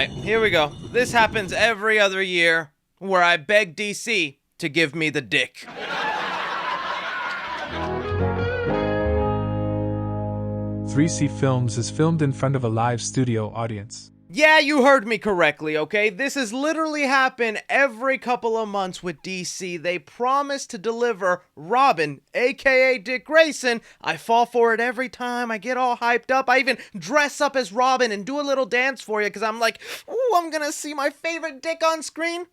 Alright, here we go. This happens every other year, where I beg DC to give me the dick. 3C Films is filmed in front of a live studio audience. Yeah, you heard me correctly, okay? This has literally happened every couple of months with DC. They promise to deliver Robin, aka Dick Grayson. I fall for it every time. I get all hyped up. I even dress up as Robin and do a little dance for you because I'm like, ooh, I'm gonna see my favorite dick on screen.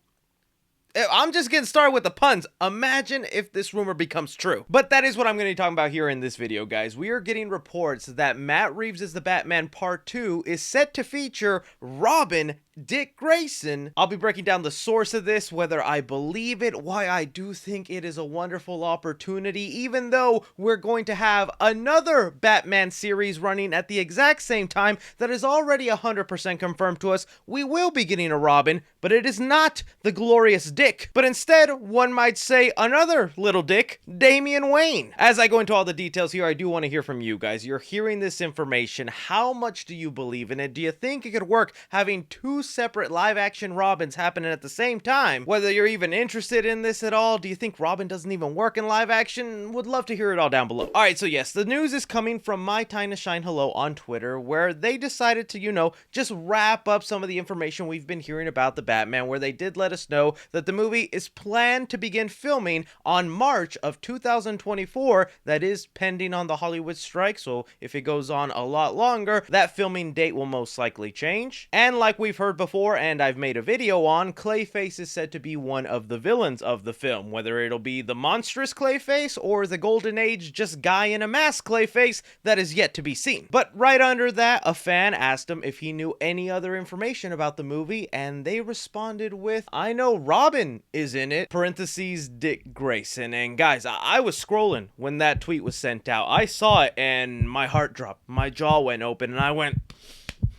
I'm just getting started with the puns. Imagine if this rumor becomes true. But that is what I'm going to be talking about here in this video, guys. We are getting reports that Matt Reeves' as the Batman Part 2 is set to feature Robin Dick Grayson. I'll be breaking down the source of this, whether I believe it, why I do think it is a wonderful opportunity, even though we're going to have another Batman series running at the exact same time that is already 100% confirmed to us. We will be getting a Robin, but it is not the glorious Dick, but instead, one might say another little Dick, Damian Wayne. As I go into all the details here, I do want to hear from you guys. You're hearing this information. How much do you believe in it? Do you think it could work having two separate live-action Robins happening at the same time? Whether you're even interested in this at all, do you think Robin doesn't even work in live action? Would love to hear it all down below. Alright, so yes, the news is coming from My Time to Shine Hello on Twitter, where they decided to, you know, just wrap up some of the information we've been hearing about the Batman, where they did let us know that the movie is planned to begin filming on March of 2024. That is pending on the Hollywood strike, so if it goes on a lot longer, that filming date will most likely change. And like we've heard before, and I've made a video on, Clayface is said to be one of the villains of the film, whether it'll be the monstrous Clayface or the Golden Age just guy in a mask Clayface, that is yet to be seen. But right under that, a fan asked him if he knew any other information about the movie, and they responded with, I know Robin is in it, parentheses Dick Grayson. And guys, I was scrolling when that tweet was sent out. I saw it and my heart dropped, my jaw went open, and I went,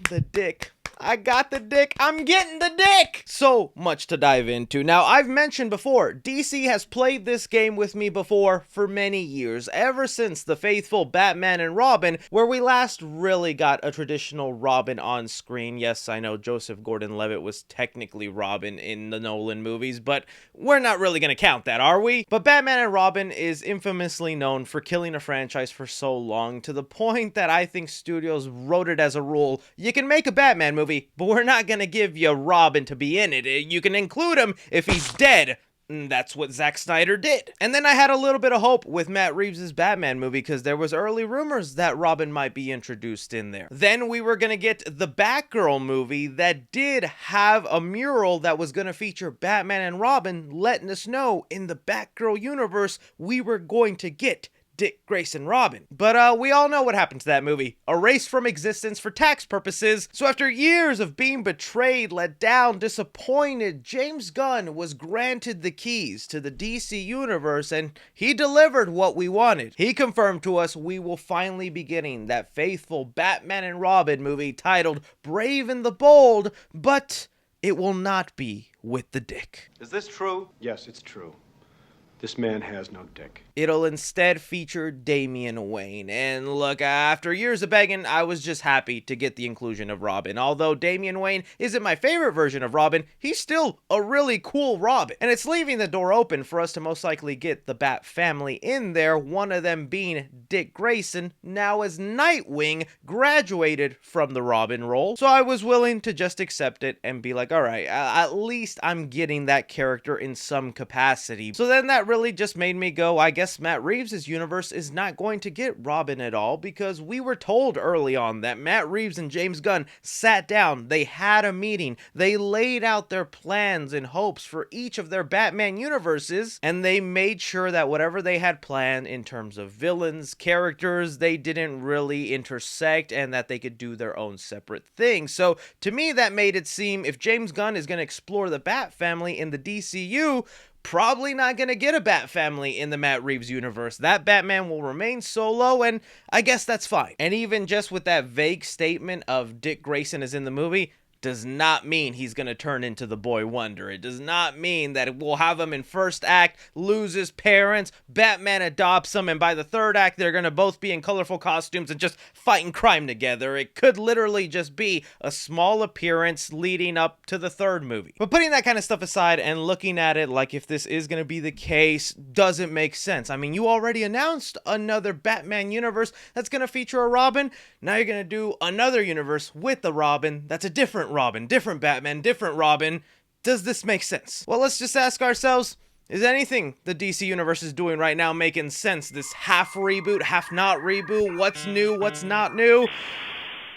the dick. I got the dick. I'm getting the dick. So much to dive into. Now, I've mentioned before, DC has played this game with me before for many years, ever since the faithful Batman and Robin, where we last really got a traditional Robin on screen. Yes, I know Joseph Gordon-Levitt was technically Robin in the Nolan movies, but we're not really going to count that, are we? But Batman and Robin is infamously known for killing a franchise for so long, to the point that I think studios wrote it as a rule, you can make a Batman movie, but we're not gonna give you Robin to be in it. You can include him if he's dead. And that's what Zack Snyder did. And then I had a little bit of hope with Matt Reeves' Batman movie, because there was early rumors that Robin might be introduced in there. Then we were gonna get the Batgirl movie that did have a mural that was gonna feature Batman and Robin, letting us know in the Batgirl universe we were going to get Dick Grayson Robin. But we all know what happened to that movie. Erased from existence for tax purposes. So after years of being betrayed, let down, disappointed, James Gunn was granted the keys to the DC universe, and he delivered what we wanted. He confirmed to us we will finally be getting that faithful Batman and Robin movie titled Brave and the Bold, but it will not be with the dick. Is this true? Yes, it's true. This man has no dick. It'll instead feature Damian Wayne. And look, after years of begging, I was just happy to get the inclusion of Robin. Although Damian Wayne isn't my favorite version of Robin, he's still a really cool Robin. And it's leaving the door open for us to most likely get the Bat family in there, one of them being Dick Grayson, now as Nightwing, graduated from the Robin role. So I was willing to just accept it and be like, alright, at least I'm getting that character in some capacity. So then that really just made me go, I guess Matt Reeves' universe is not going to get Robin at all, because we were told early on that Matt Reeves and James Gunn sat down, they had a meeting, they laid out their plans and hopes for each of their Batman universes, and they made sure that whatever they had planned in terms of villains, characters, they didn't really intersect, and that they could do their own separate thing. So to me, that made it seem if James Gunn is going to explore the Bat family in the DCU, probably not gonna get a Bat family in the Matt Reeves universe. That Batman will remain solo, and I guess that's fine. And even just with that vague statement of Dick Grayson is in the movie, does not mean he's gonna turn into the Boy Wonder. It does not mean that we'll have him in first act, lose his parents, Batman adopts him, and by the third act, they're gonna both be in colorful costumes and just fighting crime together. It could literally just be a small appearance leading up to the third movie. But putting that kind of stuff aside and looking at it like if this is gonna be the case doesn't make sense. I mean, you already announced another Batman universe that's gonna feature a Robin. Now you're gonna do another universe with the Robin that's a different Robin, different Batman, different Robin. Does this make sense? Well, let's just ask ourselves, is anything the DC Universe is doing right now making sense? This half reboot, half not reboot, what's new, what's not new?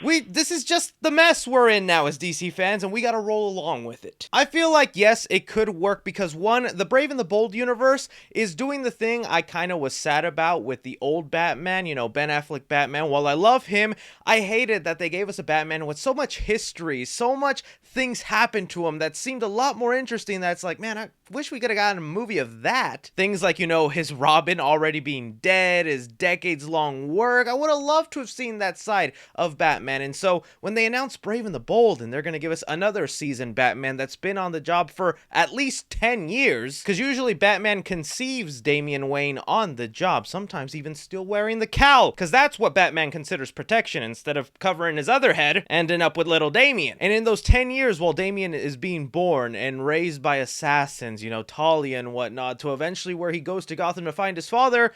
This is just the mess we're in now as DC fans, and we gotta roll along with it. I feel like, yes, it could work because, one, the Brave and the Bold universe is doing the thing I kind of was sad about with the old Batman, Ben Affleck Batman. While I love him, I hated that they gave us a Batman with so much history, so much things happened to him that seemed a lot more interesting. That's like, man, I wish we could have gotten a movie of that. Things like, his Robin already being dead, his decades-long work. I would have loved to have seen that side of Batman. And so when they announced Brave and the Bold and they're going to give us another seasoned Batman that's been on the job for at least 10 years, because usually Batman conceives Damian Wayne on the job, sometimes even still wearing the cowl, because that's what Batman considers protection instead of covering his other head, ending up with little Damian. And in those 10 years while Damian is being born and raised by assassins, Talia and whatnot, to eventually where he goes to Gotham to find his father,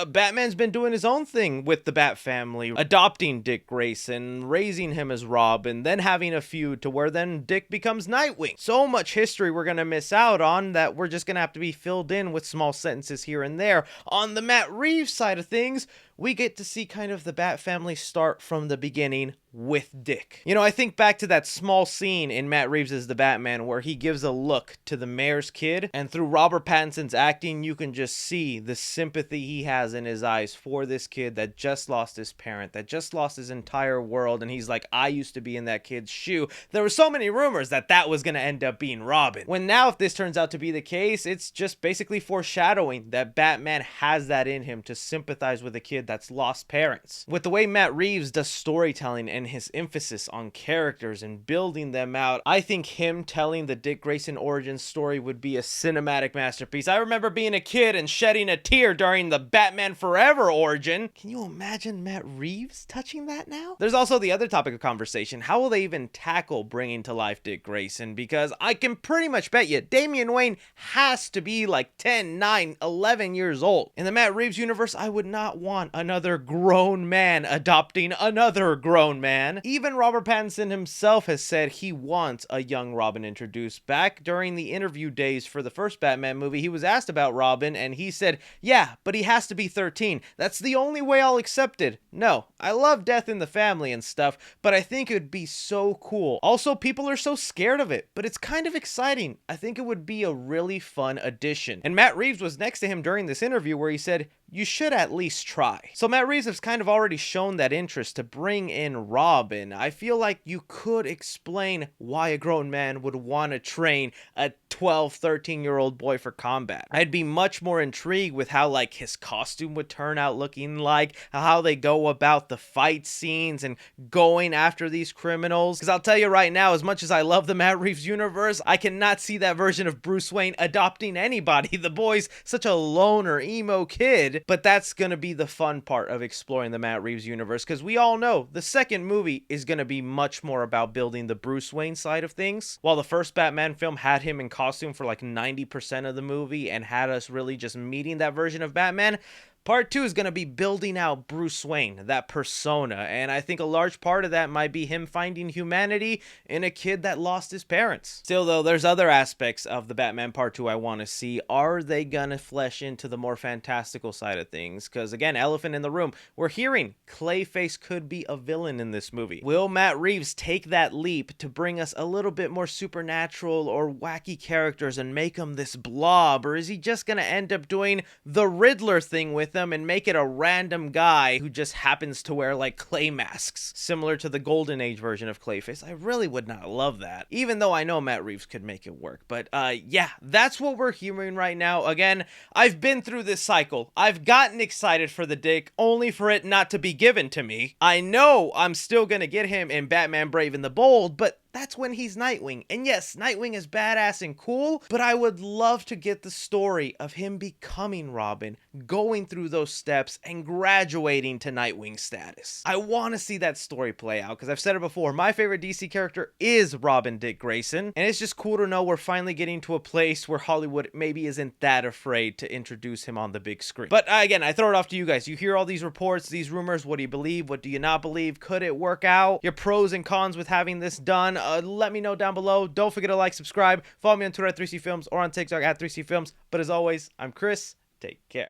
Batman's been doing his own thing with the Bat family, adopting Dick Grayson, raising him as Robin, then having a feud to where then Dick becomes Nightwing. So much history we're gonna miss out on that we're just gonna have to be filled in with small sentences here and there. On the Matt Reeves side of things, we get to see kind of the Bat family start from the beginning with Dick. I think back to that small scene in Matt Reeves' The Batman where he gives a look to the mayor's kid, and through Robert Pattinson's acting, you can just see the sympathy he has in his eyes for this kid that just lost his parent, that just lost his entire world, and he's like, I used to be in that kid's shoe. There were so many rumors that was going to end up being Robin. When now, if this turns out to be the case, it's just basically foreshadowing that Batman has that in him to sympathize with a kid that's lost parents. With the way Matt Reeves does storytelling and his emphasis on characters and building them out, I think him telling the Dick Grayson origin story would be a cinematic masterpiece. I remember being a kid and shedding a tear during the Batman Forever origin. Can you imagine Matt Reeves touching that now? There's also the other topic of conversation. How will they even tackle bringing to life Dick Grayson? Because I can pretty much bet you Damian Wayne has to be like 10, 9, 11 years old. In the Matt Reeves universe, I would not want another grown man adopting another grown man. Even Robert Pattinson himself has said he wants a young Robin introduced. Back during the interview days for the first Batman movie, he was asked about Robin and he said, yeah, but he has to be 13. That's the only way I'll accept it. No, I love Death in the Family and stuff, but I think it would be so cool. Also, people are so scared of it, but it's kind of exciting. I think it would be a really fun addition. And Matt Reeves was next to him during this interview where he said, you should at least try. So Matt Reeves has kind of already shown that interest to bring in Robin. I feel like you could explain why a grown man would want to train a 12, 13-year-old boy for combat. I'd be much more intrigued with how his costume would turn out looking like, how they go about the fight scenes and going after these criminals. Because I'll tell you right now, as much as I love the Matt Reeves universe, I cannot see that version of Bruce Wayne adopting anybody. The boy's such a loner, emo kid. But that's going to be the fun part of exploring the Matt Reeves universe, because we all know the second movie is going to be much more about building the Bruce Wayne side of things. While the first Batman film had him in costume for 90% of the movie and had us really just meeting that version of Batman, Part 2 is going to be building out Bruce Wayne, that persona, and I think a large part of that might be him finding humanity in a kid that lost his parents. Still though, there's other aspects of the Batman Part 2 I want to see. Are they going to flesh into the more fantastical side of things? Because again, elephant in the room, we're hearing Clayface could be a villain in this movie. Will Matt Reeves take that leap to bring us a little bit more supernatural or wacky characters and make him this blob? Or is he just going to end up doing the Riddler thing with them and make it a random guy who just happens to wear clay masks, similar to the Golden Age version of Clayface? I really would not love that, even though I know Matt Reeves could make it work. But yeah, that's what we're hearing right now. Again, I've been through this cycle. I've gotten excited for the Dick, only for it not to be given to me. I know I'm still gonna get him in Batman Brave and the Bold, but that's when he's Nightwing. And yes, Nightwing is badass and cool, but I would love to get the story of him becoming Robin, going through those steps, and graduating to Nightwing status. I want to see that story play out, because I've said it before, my favorite DC character is Robin Dick Grayson, and it's just cool to know we're finally getting to a place where Hollywood maybe isn't that afraid to introduce him on the big screen. But again, I throw it off to you guys. You hear all these reports, these rumors. What do you believe? What do you not believe? Could it work out? Your pros and cons with having this done? Let me know down below. Don't forget to like, subscribe, follow me on Twitter at 3C Films or on TikTok at 3C Films. But as always, I'm Chris. Take care.